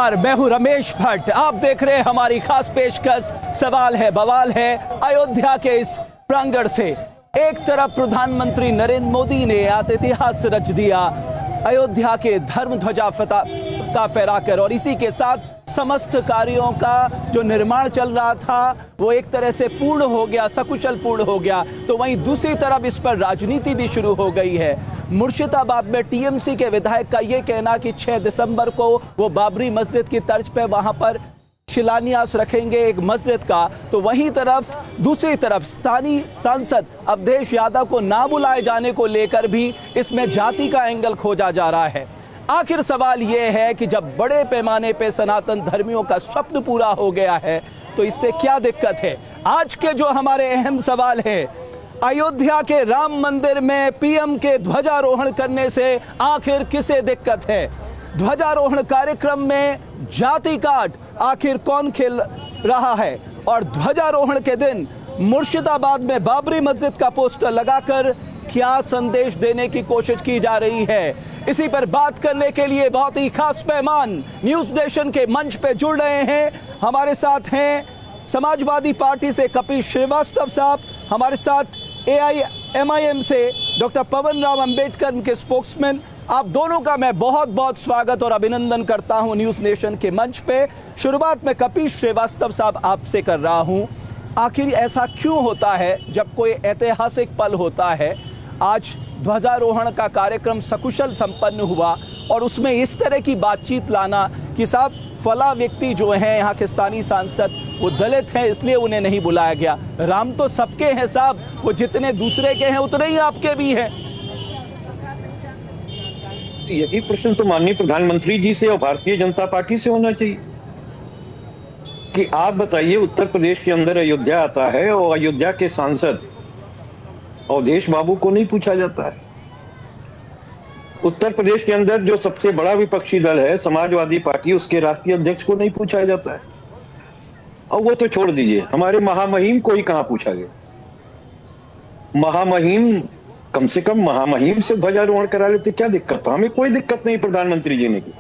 नमस्कार, मैं हूं रमेश भट्ट। आप देख रहे हैं हमारी खास पेशकश सवाल है बवाल है अयोध्या के इस प्रांगण से। एक तरफ प्रधानमंत्री नरेंद्र मोदी ने इतिहास रच दिया अयोध्या के धर्म ध्वजा का फहराकर, और इसी के साथ समस्त कार्यों का जो निर्माण चल रहा था वो एक तरह से पूर्ण हो गया, सकुशल पूर्ण हो गया। तो वहीं दूसरी तरफ इस पर राजनीति भी शुरू हो गई है। मुर्शिदाबाद में टीएमसी के विधायक का ये कहना कि 6 दिसंबर को वो बाबरी मस्जिद की तर्ज पे वहां पर शिलान्यास रखेंगे एक मस्जिद का, तो वहीं दूसरी तरफ स्थानीय सांसद अवधेश यादव को ना बुलाए जाने को लेकर भी इसमें जाति का एंगल खोजा जा रहा है। आखिर सवाल यह है कि जब बड़े पैमाने पे सनातन धर्मियों का स्वप्न पूरा हो गया है तो इससे क्या दिक्कत है। आज के जो हमारे अहम सवाल है, अयोध्या के राम मंदिर में पीएम के ध्वजारोहण करने से आखिर किसे दिक्कत है। ध्वजारोहण कार्यक्रम में जाति काट आखिर कौन खेल रहा है, और ध्वजारोहण के दिन मुर्शिदाबाद में बाबरी मस्जिद का पोस्टर लगाकर क्या संदेश देने की कोशिश की जा रही है। इसी पर बात करने के लिए बहुत ही खास मेहमान न्यूज नेशन के मंच पे जुड़ रहे हैं। हमारे साथ हैं समाजवादी पार्टी से कपिल श्रीवास्तव साहब, हमारे साथ AIMIM से डॉक्टर पवन राव अंबेडकर के स्पोक्समैन। आप दोनों का मैं बहुत बहुत स्वागत और अभिनंदन करता हूं न्यूज नेशन के मंच पे। शुरुआत में कपिल श्रीवास्तव साहब आपसे कर रहा हूं, आखिर ऐसा क्यों होता है जब कोई ऐतिहासिक पल होता है, आज ध्वजारोहण का कार्यक्रम सकुशल संपन्न हुआ और उसमें इस तरह की बातचीत लाना कि साहब फला व्यक्ति जो हैं यहाँ के स्थानीय सांसद वो दलित हैं इसलिए उन्हें नहीं बुलाया गया। राम तो सबके हैं साहब, वो जितने दूसरे के हैं उतने ही आपके भी हैं। यही प्रश्न तो माननीय प्रधानमंत्री जी से और भारतीय जनता पार्टी से होना चाहिए कि आप बताइए, उत्तर प्रदेश के अंदर अयोध्या आता है और अयोध्या के सांसद अवधेश बाबू को नहीं पूछा जाता है। उत्तर प्रदेश के अंदर जो सबसे बड़ा विपक्षी दल है समाजवादी पार्टी, उसके राष्ट्रीय अध्यक्ष को नहीं पूछा जाता है। और वो तो छोड़ दीजिए, हमारे महामहिम को ही कहां पूछा गया। महामहिम कम से कम महामहिम से ध्वजारोहण करा लेते, क्या दिक्कत था। हमें कोई दिक्कत नहीं प्रधानमंत्री जी ने की।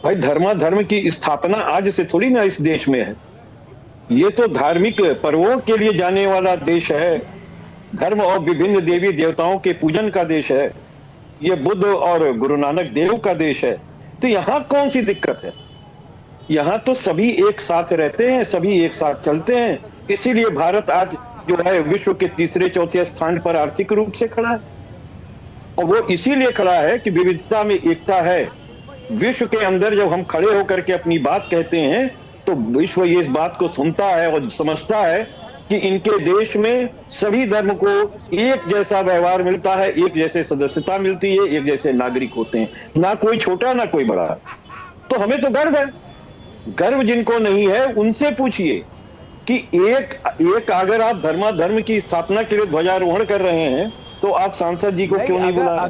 भाई धर्म की स्थापना आज से थोड़ी ना इस देश में है। ये तो धार्मिक पर्वों के लिए जाने वाला देश है, धर्म और विभिन्न देवी देवताओं के पूजन का देश है। ये बुद्ध और गुरु नानक देव का देश है। तो यहाँ कौन सी दिक्कत है। यहाँ तो सभी एक साथ रहते हैं, सभी एक साथ चलते हैं। इसीलिए भारत आज जो है विश्व के तीसरे चौथे स्थान पर आर्थिक रूप से खड़ा है, और वो इसीलिए खड़ा है कि विविधता में एकता है। विश्व के अंदर जब हम खड़े होकर के अपनी बात कहते हैं तो विश्व ये इस बात को सुनता है और समझता है कि इनके देश में सभी धर्म को एक जैसा व्यवहार मिलता है, एक जैसे सदस्यता मिलती है, एक जैसे नागरिक होते हैं, ना कोई छोटा ना कोई बड़ा। तो हमें तो गर्व है। गर्व जिनको नहीं है उनसे पूछिए कि एक अगर आप धर्म की स्थापना के लिए ध्वजारोहण कर रहे हैं तो आप सांसद जी को क्यों नहीं बुलाया।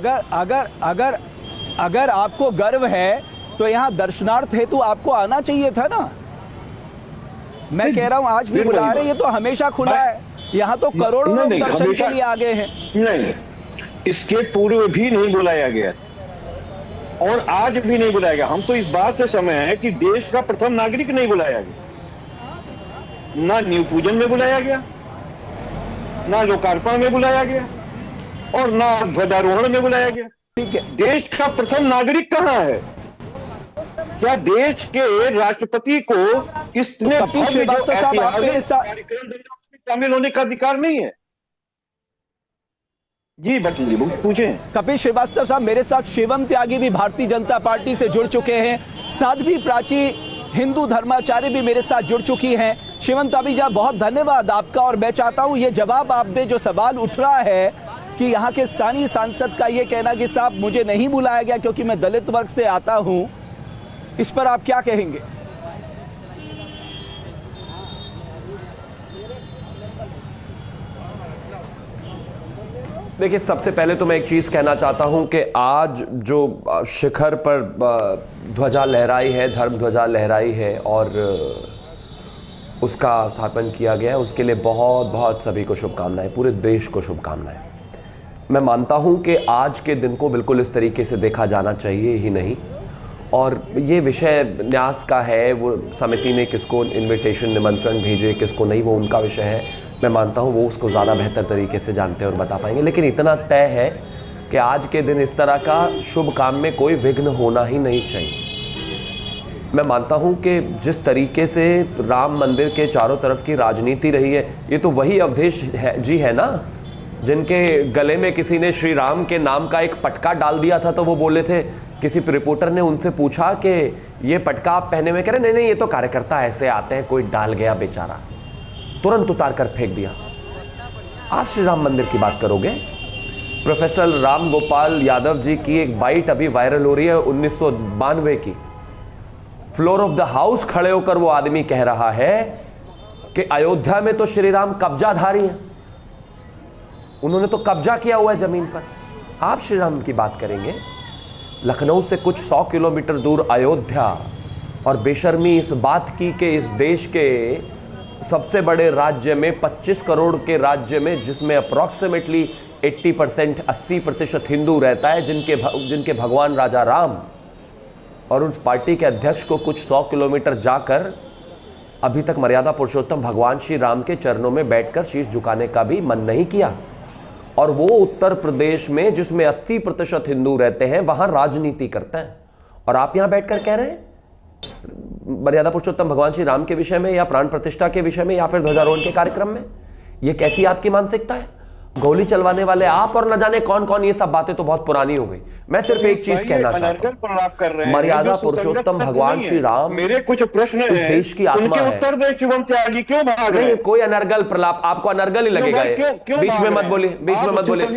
अगर आपको गर्व है तो यहाँ दर्शनार्थ हेतु आपको आना चाहिए था ना। मैं कह रहा हूँ आज भी बुला रहे, ये तो हमेशा खुला है। यहाँ तो करोड़ों लोग दर्शन के लिए आ गए हैं। नहीं, इसके पूर्व भी नहीं बुलाया गया और आज भी नहीं बुलाया गया। हम तो इस बात से समय है कि देश का प्रथम नागरिक नहीं बुलाया गया, ना न्यू पूजन में बुलाया गया, ना लोकार्पण में बुलाया गया और ना ध्वजारोहण में बुलाया गया। ठीक है, देश का प्रथम नागरिक कहाँ है। क्या देश के राष्ट्रपति को इतने शामिल होने का अधिकार नहीं है। जी भट्ट जी पूछें। कपिल श्रीवास्तव साहब, मेरे साथ शिवम त्यागी भी भारतीय जनता पार्टी से जुड़ चुके हैं, साध्वी प्राची हिंदू धर्माचार्य भी मेरे साथ जुड़ चुकी हैं। शिवम त्यागी जी बहुत धन्यवाद आपका, और मैं चाहता हूं ये जवाब आप दे जो सवाल उठ रहा है कि यहाँ के स्थानीय सांसद का ये कहना कि साहब मुझे नहीं बुलाया गया क्योंकि मैं दलित वर्ग से आता हूं, इस पर आप क्या कहेंगे। देखिए, सबसे पहले तो मैं एक चीज़ कहना चाहता हूं कि आज जो शिखर पर ध्वजा लहराई है, धर्म ध्वजा लहराई है और उसका स्थापन किया गया है, उसके लिए बहुत बहुत सभी को शुभकामनाएं, पूरे देश को शुभकामनाएं। मैं मानता हूं कि आज के दिन को बिल्कुल इस तरीके से देखा जाना चाहिए ही नहीं, और ये विषय न्यास का है, वो समिति ने किसको इनविटेशन निमंत्रण भेजे किसको नहीं, वो उनका विषय है। मैं मानता हूँ वो उसको ज़्यादा बेहतर तरीके से जानते हैं और बता पाएंगे। लेकिन इतना तय है कि आज के दिन इस तरह का शुभ काम में कोई विघ्न होना ही नहीं चाहिए। मैं मानता हूँ कि जिस तरीके से राम मंदिर के चारों तरफ की राजनीति रही है, ये तो वही अवधेश जी है ना जिनके गले में किसी ने श्री राम के नाम का एक पटका डाल दिया था। तो वो बोले थे, किसी रिपोर्टर ने उनसे पूछा कि ये पटका आप पहने हुए, कह रहे नहीं ये तो कार्यकर्ता ऐसे आते हैं, कोई डाल गया बेचारा, तुरंत उतार कर फेंक दिया। आप श्री राम मंदिर की बात करोगे? प्रोफेसर राम गोपाल यादव जी की एक बाइट अभी वायरल हो रही है 1992 की। फ्लोर ऑफ द हाउस खड़े होकर वो आदमी कह रहा है कि अयोध्या में तो श्री राम कब्जाधारी हैं, उन्होंने तो कब्जा किया हुआ है जमीन पर। आप श्री राम की बात करेंगे? लखनऊ से कुछ 100 किलोमीटर दूर अयोध्या, और बेशर्मी इस बात की कि इस देश के सबसे बड़े राज्य में 25 करोड़ के राज्य में जिसमें अप्रॉक्सीमेटली 80% हिंदू रहता है, जिनके भगवान राजा राम और उस पार्टी के अध्यक्ष को कुछ 100 किलोमीटर जाकर अभी तक मर्यादा पुरुषोत्तम भगवान श्री राम के चरणों में बैठकर शीश झुकाने का भी मन नहीं किया। और वो उत्तर प्रदेश में जिसमें 80% हिंदू रहते हैं वहां राजनीति करते हैं, और आप यहां बैठकर कह रहे हैं मर्यादा पुरुषोत्तम भगवान श्री राम के विषय में या प्राण प्रतिष्ठा के विषय में या फिर ध्वजारोहण के कार्यक्रम में। ये कैसी आपकी मानसिकता है? गोली चलवाने वाले आप और न जाने कौन कौन, ये सब बातें तो बहुत पुरानी हो गई। मैं सिर्फ एक चीज कहना चाहता हूं, मर्यादा पुरुषोत्तम भगवान श्री राम मेरे कुछ प्रश्न इस देश की आत्मा है। उत्तर दे शिवम त्यागी, क्यों भाग रहे हैं? कोई अनर्गल प्रलाप, आपको अनर्गल ही लगेगा। बीच में मत बोलिए, बीच में मत बोलिए,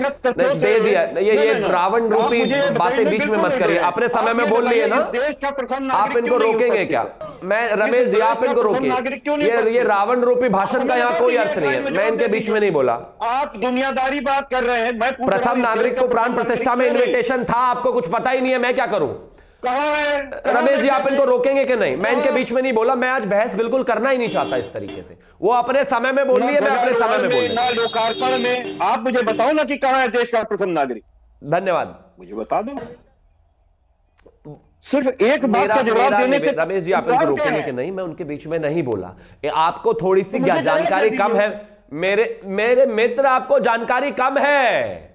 दे दिया ये रावण रूपी बातें बीच में मत करिए। अपने समय में बोल लिए ना, आप इनको रोकेंगे क्या? मैं रमेश जी, आप इनको रोकिए। ये रावण रूपी भाषण का यहाँ कोई अर्थ नहीं है, मैं इनके बीच में नहीं बोला। आप दुनियादारी बात कर रहे हैं। मैं प्रथम नागरिक को प्राण प्रतिष्ठा में इनविटेशन था, आपको कुछ पता ही नहीं है, मैं क्या करूं? कहां है रमेश जी, आप इनको रोकेंगे कि नहीं? मैं इनके बीच में नहीं बोला, मैं आज बहस बिल्कुल करना ही नहीं चाहता इस तरीके से। वो अपने समय में बोल लिए, मैं अपने समय में बोल ना लोकार्पण में। आप मुझे बताओ ना कि कहां है देश का प्रथम नागरिक। धन्यवाद, मुझे बता दो। सिर्फ एक बात का जवाब देने से रमेश जी, आप इनको रोकेंगे कि नहीं? मैं उनके बीच में नहीं बोला। आपको थोड़ी सी जानकारी कम है, मेरे मित्र, आपको जानकारी कम है।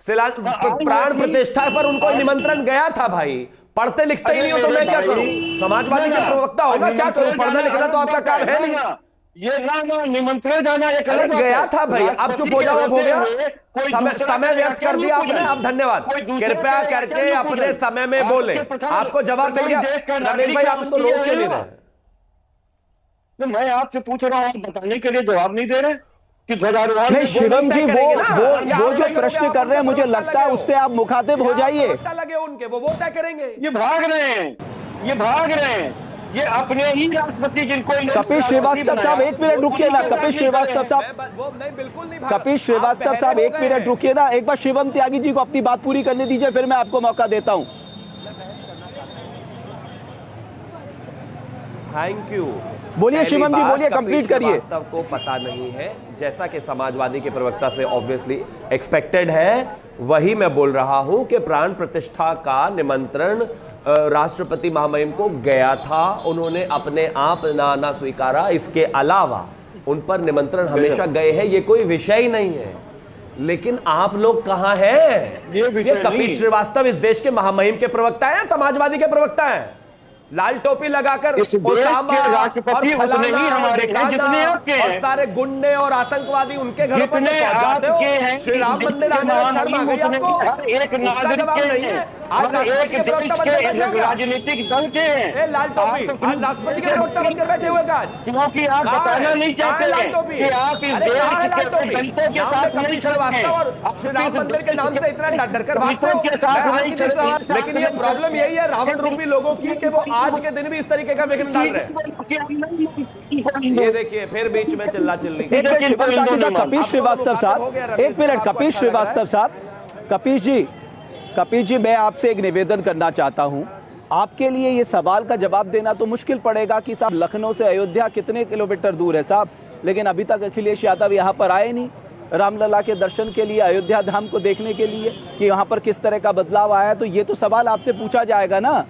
प्राण प्रतिष्ठा पर उनको निमंत्रण गया था भाई, पढ़ते लिखते ही नहीं हो तो मैं क्या करूं? समाजवादी का प्रवक्ता होगा, क्या करूं? पढ़ना लिखना तो आपका काम है नहीं। ये ना निमंत्रण जाना एक अलग गया था भाई, अब चुप हो जाओ, अब हो गया, समय व्यर्थ कर दिया आपने। अब धन्यवाद, कृपया करके अपने समय में बोले, आपको जवाब मिल गया। रमेश भाई, आप इसको रोक क्यों नहीं रहे? मैं आपसे पूछ रहा हूं, बताने के लिए जवाब नहीं दे रहे कि ध्वजारोहण। नहीं शिवम जी, वो जो प्रश्न कर रहे हैं, मुझे लगता है उससे आप मुखातिब हो जाइए। लगे उनके, वो तय करेंगे। ये भाग रहे हैं, ये भाग रहे हैं, ये अपने ही राष्ट्रपति जिनको कपिल श्रीवास्तव साहब, एक मिनट रुकिए ना। कपिल श्रीवास्तव साहब, बिल्कुल नहीं। कपिल श्रीवास्तव साहब, एक मिनट रुकिए ना। एक बार शिवम त्यागी जी को अपनी बात पूरी करने दीजिए, फिर मैं आपको मौका देता हूं। Thank you. बोलिए शिवम जी, बोलिए, कंप्लीट करिए। श्रीवास्तव को पता नहीं है, जैसा कि समाजवादी के प्रवक्ता से ऑब्वियसली एक्सपेक्टेड है, वही मैं बोल रहा हूं कि प्राण प्रतिष्ठा का निमंत्रण राष्ट्रपति महामहिम को गया था, उन्होंने अपने आप ना स्वीकारा। इसके अलावा उन पर निमंत्रण हमेशा गए हैं, ये कोई विषय ही नहीं है। लेकिन आप लोग कहां हैं? ये कपिल श्रीवास्तव इस देश के महामहिम के प्रवक्ता हैं, समाजवादी के प्रवक्ता हैं, लाल टोपी लगाकर इस देश के राष्ट्रपति उतने ही हमारे हैं जितने आपके हैं। और सारे गुंडे और आतंकवादी उनके घर पर जाते हो। श्री राम मंदिर आने में शर्म आ गई आपको? एक नागरिक के, आज एक देश के राजनीतिक दल के हैं। लाल टोपी आज राष्ट्रपति के प्रवक्ता बनकर बैठे हुए आज, क्योंकि आप बताना नहीं चाहते कि आप इस देश के दलितों के साथ नहीं चलते और श्री राम मंदिर के नाम से इतना डरकर भागते हो। लेकिन ये प्रॉब्लम यही है रावण रूपी लोगों की कि वो आज के दिन भी इस तरीके का विघ्न डाल रहे हैं। ये देखिए, फिर बीच में चिल्ला चिल्ली। कपिल श्रीवास्तव साहब, एक मिनट। कपिल श्रीवास्तव साहब, कपिल जी, मैं आपसे एक निवेदन करना चाहता हूं। आपके लिए ये सवाल का जवाब देना तो मुश्किल पड़ेगा कि साहब लखनऊ से अयोध्या कितने किलोमीटर दूर है साहब, लेकिन अभी तक अखिलेश यादव यहाँ पर आए नहीं रामलला के दर्शन के लिए, अयोध्या धाम को देखने के लिए कि यहाँ पर किस तरह का बदलाव आया। तो ये तो सवाल आपसे पूछा जाएगा ना।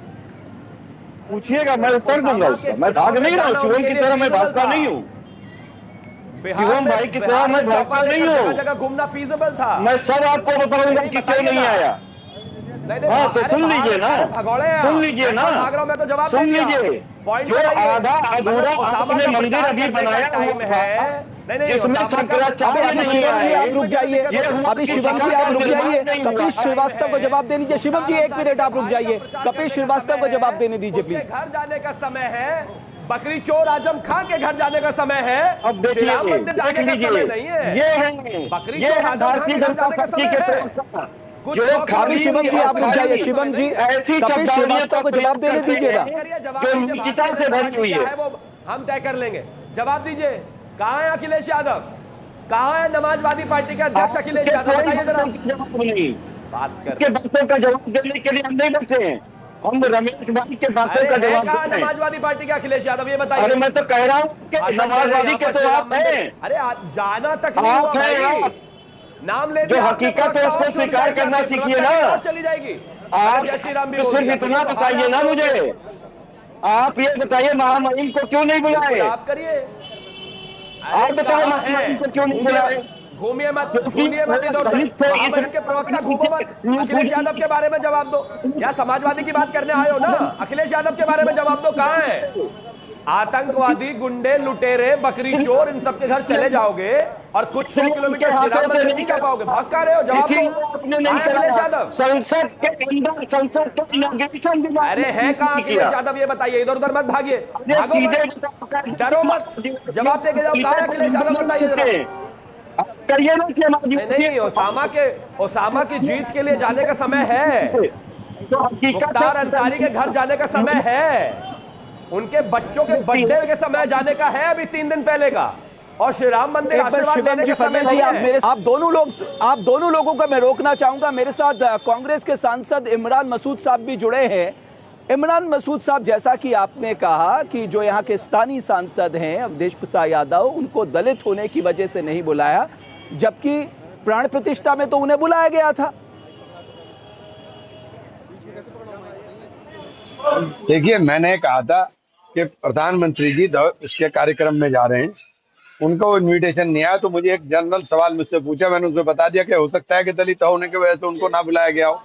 पूछिएगा, मैं उत्तर दूंगा उसका। मैं भाग नहीं रहा हूँ, शिवम की तरह मैं भागता नहीं हूँ। शिवम भाई की तरह मैं भागता नहीं हूँ। जगह घूमना फीजिबल था। मैं सब आपको बताऊंगा कि क्यों नहीं आया। हाँ तो सुन लीजिए ना, सुन लीजिए ना, सुन लीजिए। जो आधा अधूरा आपने मंदिर अभी बनाया हुआ था, जिसमें शंकराचार्य नहीं आए, आप रुक जाइए, अभी शिवम जी आप रुक जाइए, कपिल श्रीवास्तव को जवाब देने दीजिए। शिवम जी 1 मिनट आप रुक जाइए, कपिल श्रीवास्तव को जवाब देने दीजिए प्लीज। घर जाने का समय है, बकरी चोर आजम खां के घर जाने का समय है। अब देखिए, श्री राम मंदिर जाने का समय नहीं है। ये है बकरी ये चोर है आजम खां भारतीय के घर जनता जाने का पार्टी समय के है। प्रवक्ता कुछ जो खाली शिवम जी आप रुक जाइए, शिवम जी ऐसी कपिल श्रीवास्तव को जवाब देने दीजिएगा। जो नीचता से भरी हुई है। वो हम तय कर लेंगे। जवाब दीजिए, कहाँ है अखिलेश यादव? कहाँ है समाजवादी पार्टी के अध्यक्ष अखिलेश यादव? बताइए जरा। जवाब नहीं, बात कर के बातों का जवाब देने के लिए हम नहीं बैठे हैं। हम रमेश भाई के बातों का जवाब कहाँ देते हैं। समाजवादी पार्टी के अखिलेश यादव, ये बताइए। अरे मैं तो कह रहा हूँ कि समाजवादी के तो आप हैं। अरे जाना तक नहीं हुआ आप हैं, भाई। आप। नाम ले जो हकीकत है उसको स्वीकार करना सीखिए ना। चली जाएगी। आप जय श्री राम भी तो बोल सिर्फ दिया। इतना बताइए ना मुझे, आप ये बताइए महामहिम को क्यों नहीं बुलाए? आप करिए, आप बताओ महामहिम को क्यों नहीं बुलाए? घूमिए मत, घूमिए मत इधर उधर। महामहिम के प्रवक्ता घूमो मत, अखिलेश यादव के बारे में जवाब दो। या समाजवादी की बात करने आए हो ना, अखिलेश यादव के बारे में जवाब दो। कहाँ है आतंकवादी, गुंडे, लुटेरे, बकरी चोर, इन सबके घर चले जाओगे और कुछ 100 किलोमीटर श्री राम मंदिर नहीं कर पाओगे। भाग कर रहे हो, जवाब दो। अखिलेश यादव संसद के अंदर, संसद के इनॉग्रेशन भी अरे है कहाँ अखिलेश यादव, ये बताइए। इधर उधर मत भागिए, डरो मत, जवाब देके जाओ। कहाँ है अखिलेश यादव, बताइए जरा। करिए ना। नहीं, ओसामा की जीत के लिए जाने का समय है। मुख्तार अंसारी के घर जाने का समय है। उनके बच्चों के बर्थडे के समय जाने का है, अभी 3 दिन पहले का। और श्री राम मंदिर आशीर्वाद देने का समय नहीं है। आप दोनों लोगों को मैं रोकना चाहूंगा। मेरे साथ कांग्रेस के सांसद इमरान मसूद साहब भी जुड़े हैं। इमरान मसूद साहब, जैसा कि आपने कहा कि जो यहाँ के स्थानीय सांसद हैं अवधेश प्रसाद यादव, उनको दलित होने की वजह से नहीं बुलाया, जबकि प्राण प्रतिष्ठा में तो उन्हें बुलाया गया था। देखिए, मैंने कहा था कि प्रधानमंत्री जी इसके कार्यक्रम में जा रहे हैं, उनको इनविटेशन नहीं आया। तो मुझे एक जनरल सवाल मुझसे पूछा, मैंने उसको बता दिया कि हो सकता है कि दलित होने की वजह से उनको ना बुलाया गया हो।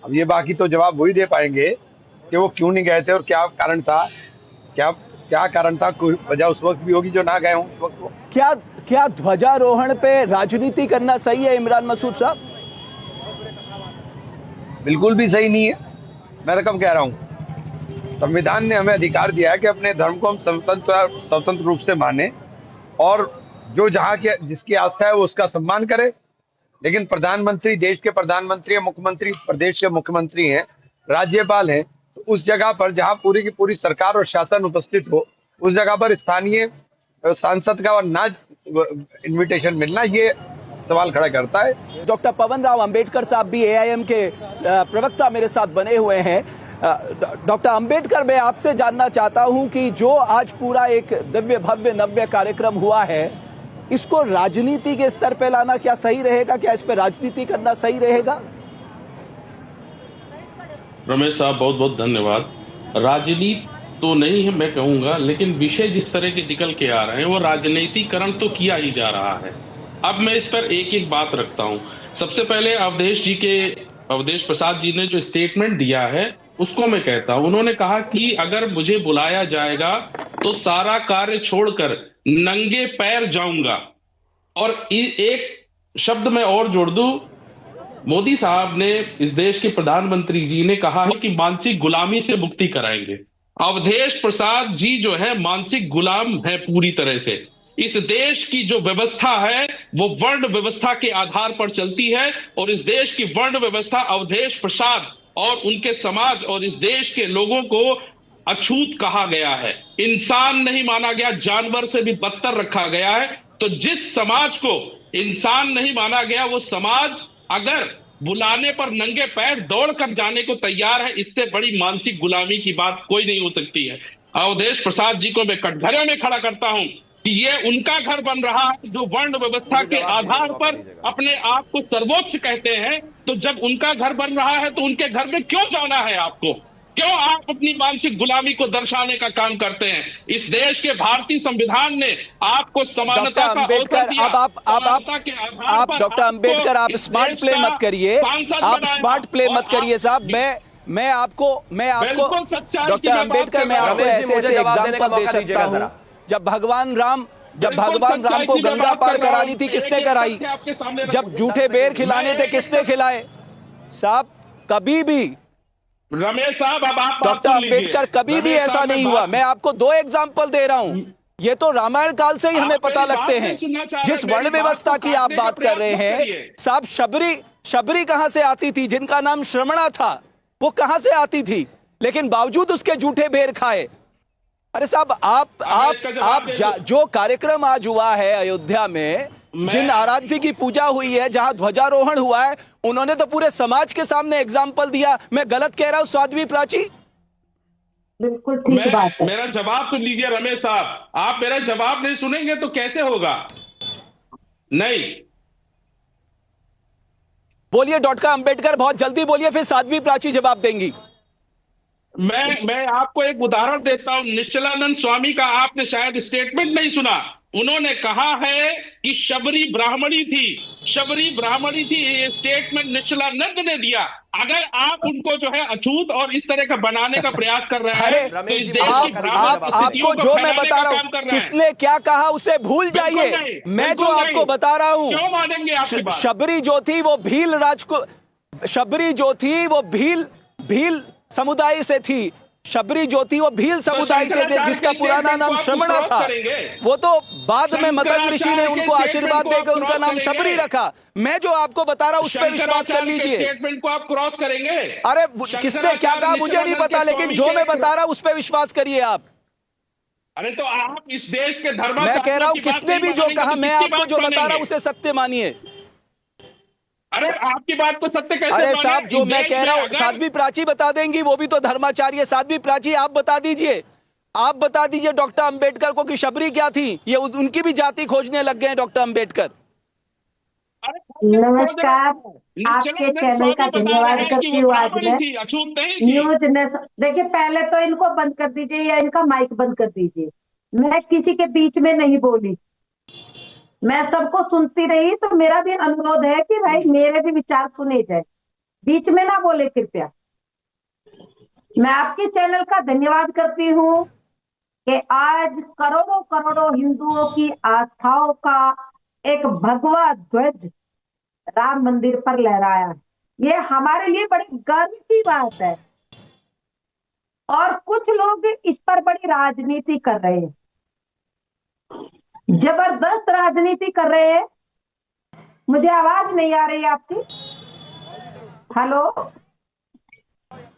अब ये बाकी तो जवाब वही दे पाएंगे कि वो क्यों नहीं गए थे और क्या कारण था, क्या कारण था। कोई वजह उस वक्त भी होगी जो ना गए हों उस वक्त। क्या ध्वजारोहण पे राजनीति करना सही है इमरान मसूद साहब? बिल्कुल भी सही नहीं है। मैं कब कह रहा हूँ, संविधान ने हमें अधिकार दिया है कि अपने धर्म को हम स्वतंत्र रूप से माने और जो जहाँ के जिसकी आस्था है वो उसका सम्मान करे। लेकिन प्रधानमंत्री देश के प्रधानमंत्री हैं, मुख्यमंत्री प्रदेश के मुख्यमंत्री हैं, राज्यपाल हैं, तो उस जगह पर जहाँ पूरी की पूरी सरकार और शासन उपस्थित हो, उस जगह पर स्थानीय सांसद का ना इनविटेशन मिलना ये सवाल खड़ा करता है। डॉक्टर पवन राव अंबेडकर साहब भी एआईएम के प्रवक्ता मेरे साथ बने हुए हैं। डॉक्टर अंबेडकर, मैं आपसे जानना चाहता हूं कि जो आज पूरा एक दिव्य भव्य नव्य कार्यक्रम हुआ है, इसको राजनीति के स्तर पे लाना क्या सही रहेगा? क्या इस पे राजनीति करना सही रहेगा? रमेश साहब, बहुत बहुत धन्यवाद। राजनीति तो नहीं है मैं कहूंगा, लेकिन विषय जिस तरह के निकल के आ रहे हैं वो राजनीतिकरण तो किया ही जा रहा है। अब मैं इस पर एक एक बात रखता हूं। सबसे पहले अवधेश प्रसाद जी ने जो स्टेटमेंट दिया है उसको मैं कहता हूं। उन्होंने कहा कि अगर मुझे बुलाया जाएगा तो सारा कार्य छोड़कर नंगे पैर जाऊंगा। और एक शब्द मैं और जोड़ दूं, मोदी साहब ने, इस देश के प्रधानमंत्री जी ने कहा है कि मानसिक गुलामी से मुक्ति कराएंगे। अवधेश प्रसाद जी जो है मानसिक गुलाम है पूरी तरह से। इस देश की जो व्यवस्था है वो वर्ण व्यवस्था के आधार पर चलती है और इस देश की वर्ण व्यवस्था अवधेश प्रसाद और उनके समाज और इस देश के लोगों को अछूत कहा गया है। इंसान नहीं माना गया, जानवर से भी बदतर रखा गया है। तो जिस समाज को इंसान नहीं माना गया, वो समाज अगर बुलाने पर नंगे पैर दौड़ कर जाने को तैयार है, इससे बड़ी मानसिक गुलामी की बात कोई नहीं हो सकती है। अवधेश प्रसाद जी को मैं कटघरे में खड़ा करता हूं कि ये उनका घर बन रहा है जो वर्ण व्यवस्था के आधार पर अपने आप को सर्वोच्च कहते हैं। तो जब उनका घर बन रहा है तो उनके घर में क्यों जाना है आपको? क्यों आप अपनी मानसिक गुलामी को दर्शाने का काम करते हैं? इस देश के भारतीय संविधान ने आपको समानता का अवसर दिया। समानता के आधार पर डॉक्टर अंबेडकर, आप इस स्मार्ट देश प्ले का मत करिए, सांसद आप बनाया। स्मार्ट प्ले और मत करिए आप- साहब। मैं आपको बिल्कुल सच्चाई की डॉक्टर मैं बात अंबेडकर, कर मैं रहा हूं। आपको रमेश जी, ऐसे मुझे ऐसे जवाब देने का एग्जाम्पल दे मौका सकता दीजिएगा हूँ। जरा। जब भगवान राम बिल्कुल को सच्चाई की मैं गंगा बात पार कर रहा करानी हूं। थी, किसने एक-एक कराई? तथ्य आपके सामने जब रखूं। झूठे बेर खिलाने थे, किसने खिलाए? साहब कभी भी रमेश साहब, अब आप बात डॉक्टर सुन लीजिए। अंबेडकर, कभी भी रमेश ऐसा साहब, नहीं हुआ। मैं आपको 2 एग्जाम्पल दे रहा हूं, ये तो रामायण काल से ही हमें आप पता मेरी लगते बात हैं। नहीं सुनना चाह रहे, जिस मेरी वर्ण बात व्यवस्था को की आप काटने का बात कर प्रयास रहे मत हैं, करिए। साहब शबरी कहां से आती थी? जिनका नाम श्रमणा था, वो कहां से आती थी? लेकिन बावजूद उसके झूठे बेर खाए। अरे साहब, मैं इसका जवाब दे दूं। जो कार्यक्रम आज हुआ है अयोध्या में, जिन आराध्य की पूजा हुई है, जहां ध्वजारोहण हुआ है, उन्होंने तो पूरे समाज के सामने एग्जाम्पल दिया। मैं गलत कह रहा हूं साध्वी प्राची? बिल्कुल ठीक बात है। मेरा जवाब तो लीजिए रमेश साहब। आप मेरा जवाब नहीं सुनेंगे तो कैसे होगा? नहीं, बोलिए डॉक्टर अंबेडकर, बहुत जल्दी बोलिए, फिर साध्वी प्राची जवाब देंगी। मैं आपको एक उदाहरण देता हूं। निश्चलानंद स्वामी का आपने शायद स्टेटमेंट नहीं सुना। उन्होंने कहा है कि शबरी ब्राह्मणी थी, शबरी ब्राह्मणी थी। ये स्टेटमेंट निश्चलानंद ने दिया। अगर आप उनको जो है अछूत और इस तरह का बनाने का प्रयास कर रहे अरे, हैं तो इस देश की आप- ब्राह्मण स्थितियों आपको को जो मैं फैलाने बता का रहा काम कर हूं, रहे हैं। किसने क्या कहा उसे भूल बिल्कुल जाइए। नहीं, मैं जो बिल्कुल आपको नहीं। बता रहा हूं, क्यों मानेंगे आपकी बात? शबरी जो थी वो शबरी जो थी वो भील समुदाय से थी। शबरी जो थी वो भील समुदाय से थी, जिसका पुराना नाम श्रमणा था। वो तो बाद में मतंग ऋषि ने उनको आशीर्वाद देकर उनका नाम शबरी रखा। मैं जो आपको बता रहा हूं उस पर विश्वास कर लीजिए। स्टेटमेंट को आप क्रॉस करेंगे। अरे किसने क्या कहा मुझे नहीं पता, लेकिन जो मैं बता रहा हूं उस पर विश्वास करिए आप। अरे तो आप इस देश के धर्म, मैं कह रहा हूं किसने भी जो कहा, मैं आपको जो बता रहा हूं उसे सत्य मानिए। अरे आपकी बात को सत्य कैसे अरे माने? साहब, जो इस मैं देश कह में रहा हूं अगर- साध्वी प्राची बता देंगी, वो भी तो धर्माचार्य। साध्वी प्राची आप बता दीजिए, आप बता दीजिए डॉक्टर अंबेडकर को कि शबरी क्या थी। ये उनकी भी जाति खोजने लग गए हैं डॉक्टर अंबेडकर। नमस्कार, आपके चैनल का धन्यवाद करती हूँ। आज मैं अछूत नहीं थी। न्यूज ने देखिए, पहले तो इनको बंद कर दीजिए या इनका माइक बंद कर दीजिए। मैं किसी के बीच में नहीं बोली, मैं सबको सुनती रही। तो मेरा भी अनुरोध है कि भाई मेरे भी विचार सुने जाए, बीच में ना बोले कृपया। मैं आपके चैनल का धन्यवाद करती हूँ कि आज करोड़ों करोड़ों हिंदुओं की आस्थाओं का एक भगवा ध्वज राम मंदिर पर लहराया है। ये हमारे लिए बड़ी गर्व की बात है। और कुछ लोग इस पर बड़ी राजनीति कर रहे हैं, जबरदस्त राजनीति कर रहे हैं। मुझे आवाज नहीं आ रही आपकी? हेलो,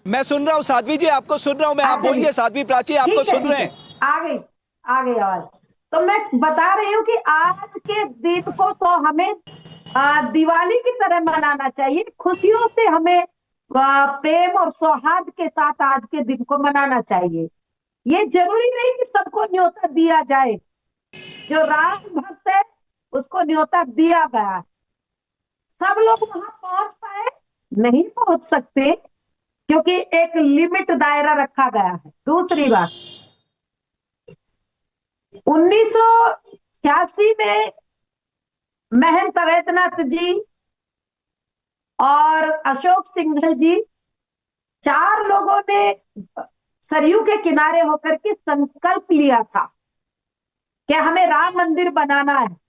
मैं सुन रहा हूं साध्वी जी, आपको सुन रहा हूं मैं। आप अच्छा जी। बोलिए साध्वी प्राची, आपको ठीक है, सुन ठीक रहे है। हैं। आ गई आवाज। तो मैं बता रही हूँ कि आज के दिन को तो हमें दिवाली की तरह मनाना चाहिए। खुशियों से हमें प्रेम और सौहार्द के साथ आज के दिन को मनाना चाहिए। ये जरूरी नहीं कि सबको न्योता दिया जाए। जो राम भक्त है उसको न्योता दिया गया है। सब लोग वहां पहुंच पाए नहीं पहुंच सकते, क्योंकि एक लिमिट दायरा रखा गया है। दूसरी बात, 1986 में महंत अवैधनाथ जी और अशोक सिंघल जी, 4 लोगों ने सरयू के किनारे होकर के संकल्प लिया था कि हमें राम मंदिर बनाना है।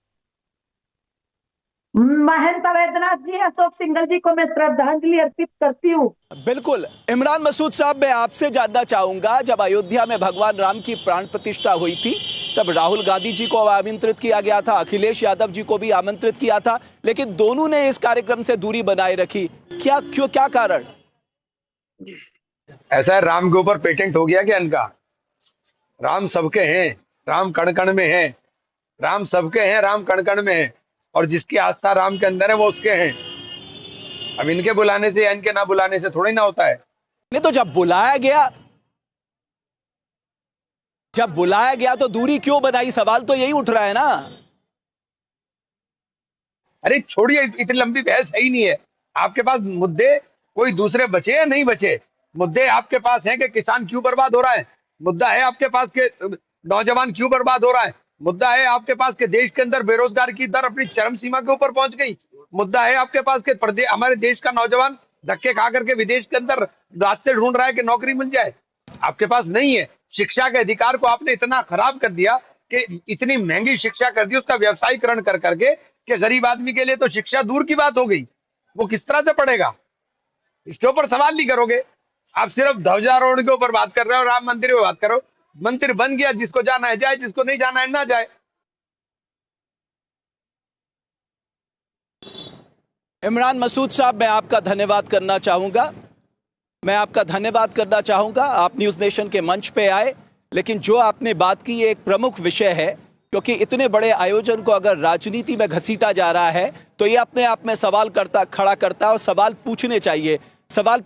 महंत अवैधनाथ जी, अशोक सिंघल जी को मैं श्रद्धांजलि अर्पित करती हूँ। बिल्कुल। इमरान मसूद साहब, मैं आपसे जानना चाहूंगा, जब अयोध्या में भगवान राम की प्राण प्रतिष्ठा हुई थी तब राहुल गांधी जी को आमंत्रित किया गया था, अखिलेश यादव जी को भी आमंत्रित किया था, लेकिन दोनों ने इस कार्यक्रम से दूरी बनाए रखी। क्या कारण? ऐसा है, राम के ऊपर पेटेंट हो गया क्या इनका? राम सबके हैं, राम कण कण में है। राम सबके हैं, राम कण कण में है। और जिसकी आस्था राम के अंदर है वो उसके हैं। अब इनके बुलाने से या इनके ना बुलाने से थोड़ी ना होता है। नहीं तो जब बुलाया गया तो दूरी क्यों बनाई? सवाल तो यही उठ रहा है ना। अरे छोड़िए, इतनी लंबी बहस है ही नहीं है। आपके पास मुद्दे कोई दूसरे बचे या नहीं बचे? मुद्दे आपके पास हैं कि किसान क्यों बर्बाद हो रहा है, मुद्दा है आपके पास कि नौजवान क्यों बर्बाद हो रहा है, मुद्दा है आपके पास कि देश के अंदर बेरोजगार की दर अपनी चरम सीमा के ऊपर पहुंच गई, मुद्दा है आपके पास कि प्रदेश हमारे देश का नौजवान धक्के खा करके विदेश के अंदर रास्ते ढूंढ रहा है कि नौकरी मिल जाए। आपके पास नहीं है। शिक्षा के अधिकार को आपने इतना खराब कर दिया कि इतनी महंगी शिक्षा कर दी, उसका व्यवसायीकरण कर करके कि गरीब आदमी के लिए तो शिक्षा दूर की बात हो गई, वो किस तरह से पढ़ेगा। इसके ऊपर सवाल नहीं करोगे, आप सिर्फ ध्वजारोहण के ऊपर बात कर रहे हो, राम मंदिर में बात करो। मंदिर बन गया, जिसको जाना है जाए, जिसको नहीं जाना है ना जाए। इमरान मसूद साहब, मैं आपका धन्यवाद करना चाहूँगा। आप न्यूज़ नेशन के मंच पे आए, लेकिन जो आपने बात की ये एक प्रमुख विषय है, क्योंकि इतने बड़े आयोजन को अगर राजनीति में घसीटा जा रहा है तो ये अपने आप में सवाल खड़ा करता है, और सवाल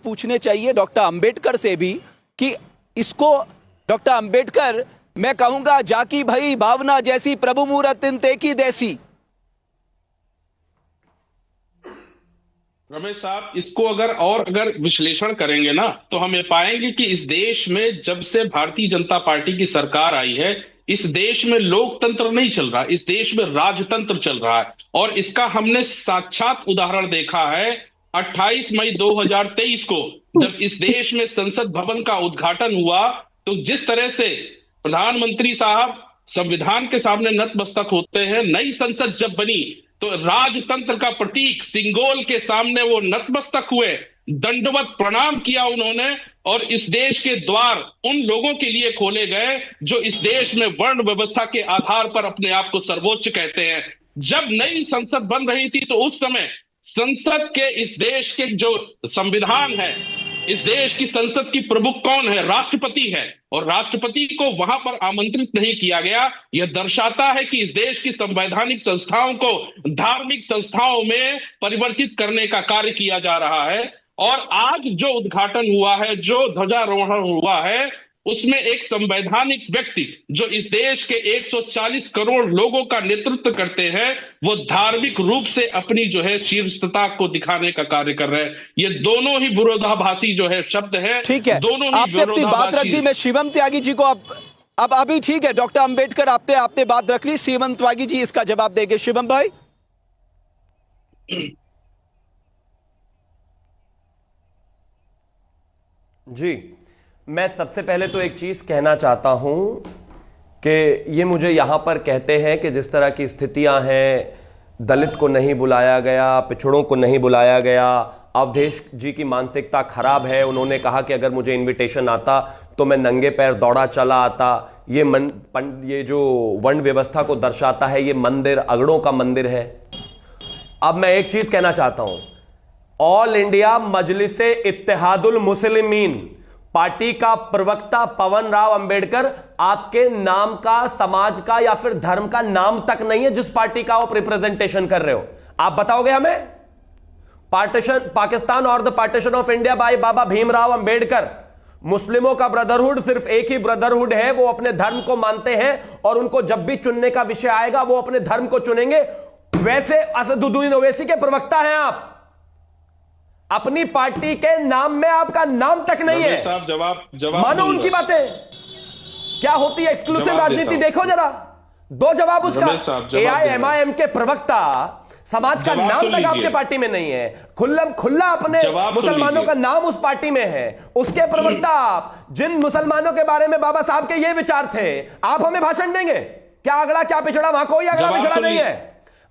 पूछने चाहिए डॉक्टर अंबेडकर से भी कि इसको डॉक्टर अंबेडकर, मैं कहूँगा जाकी भई भावना जैसी प्रभु मूरत इन तेकी देसी। रमेश साहब, इसको अगर विश्लेषण करेंगे ना तो हम ये पाएंगे कि इस देश में जब से भारतीय जनता पार्टी की सरकार आई है, इस देश में लोकतंत्र नहीं चल रहा, इस देश में राजतंत्र चल रहा है। और इसका हमने साक्षात उदाहरण देखा है 28 मई 2023 को, जब इस देश में संसद भवन का उद्घाटन हुआ, तो जिस तरह से प्रधानमंत्री साहब संविधान के सामने नतमस्तक होते हैं, नई संसद जब बनी तो राजतंत्र का प्रतीक सिंगोल के सामने वो नतमस्तक हुए, दंडवत प्रणाम किया उन्होंने, और इस देश के द्वार उन लोगों के लिए खोले गए जो इस देश में वर्ण व्यवस्था के आधार पर अपने आप को सर्वोच्च कहते हैं। जब नई संसद बन रही थी तो उस समय संसद के, इस देश के जो संविधान है, इस देश की संसद की प्रमुख कौन है? राष्ट्रपति है, और राष्ट्रपति को वहां पर आमंत्रित नहीं किया गया। यह दर्शाता है कि इस देश की संवैधानिक संस्थाओं को धार्मिक संस्थाओं में परिवर्तित करने का कार्य किया जा रहा है। और आज जो उद्घाटन हुआ है, जो ध्वजारोहण हुआ है, उसमें एक संवैधानिक व्यक्ति जो इस देश के 140 करोड़ लोगों का नेतृत्व करते हैं, वो धार्मिक रूप से अपनी जो है शीर्षता को दिखाने का कार्य कर रहे हैं। ये दोनों ही विरोधाभासी जो है शब्द है। ठीक है, दोनों ही आपने अपनी बात रख दी। मैं शिवम त्यागी जी को अब अभी ठीक है डॉक्टर अंबेडकर, आपने बात रख ली, शिवम त्यागी जी इसका जवाब देंगे। शिवम भाई। जी, मैं सबसे पहले तो एक चीज कहना चाहता हूं कि ये मुझे यहां पर कहते हैं कि जिस तरह की स्थितियां हैं, दलित को नहीं बुलाया गया, पिछड़ों को नहीं बुलाया गया, अवधेश जी की मानसिकता खराब है। उन्होंने कहा कि अगर मुझे इनविटेशन आता तो मैं नंगे पैर दौड़ा चला आता। ये जो वर्ण व्यवस्था को दर्शाता है, ये मंदिर अगड़ों का मंदिर है। अब मैं एक चीज कहना चाहता हूं, all India Majlise Ittehadul Muslimeen party का प्रवक्ता पवन राव अंबेडकर आपके नाम का, समाज का या फिर धर्म का नाम तक नहीं है जिस पार्टी का आप रिप्रेजेंटेशन कर रहे हो। आप बताओगे हमें? पाकिस्तान और the partition of India by Baba Bhimrao Ambedkar. मुस्लिमों का ब्रदरहुड सिर्फ एक ही ब्रदरहुड है, वो अपने धर्म को मानते हैं और उनको जब भी चुनने का विषय आएगा वो अपने धर्म को चुनेंगे। वैसे असदुद्दीन ओवैसी के प्रवक्ता हैं आप, अपनी पार्टी के नाम में आपका नाम तक नहीं है। साहब जवाब मानो उनकी बातें क्या होती है एक्सक्लूसिव राजनीति। देखो जरा, दो जवाब उसका। AIMIM के प्रवक्ता, समाज का नाम तक आपके पार्टी में नहीं है, खुल्ला अपने मुसलमानों का नाम उस पार्टी में है, उसके प्रवक्ता आप, जिन मुसलमानों के बारे में बाबा साहब के ये विचार थे, आप हमें भाषण देंगे? क्या अगला क्या पिछड़ा? वहां कोई अगला पिछड़ा नहीं है।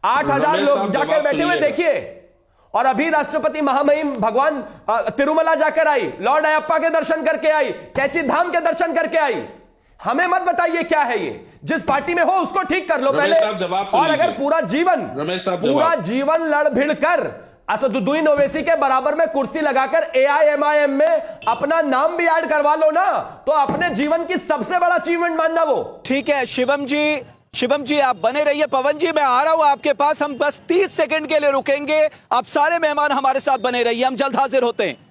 8,000 लोग जाकर बैठे हुए देखिए। और अभी राष्ट्रपति महामहिम भगवान तिरुमला जाकर आई, लॉर्ड अयप्पा के दर्शन करके आई, कैची धाम के दर्शन करके आई। हमें मत बताइए क्या है ये। जिस पार्टी में हो उसको ठीक कर लो पहले। और अगर पूरा जीवन लड़ भिड़ कर असदुद्दीन ओवैसी के बराबर में कुर्सी लगाकर AIMIM में अपना नाम भी ऐड करवा लो ना, तो अपने जीवन की सबसे बड़ा अचीवमेंट मानना वो। ठीक है शिवम जी आप बने रहिए। पवन जी मैं आ रहा हूं आपके पास, हम बस 30 सेकंड के लिए रुकेंगे। आप सारे मेहमान हमारे साथ बने रहिए, हम जल्द हाजिर होते हैं।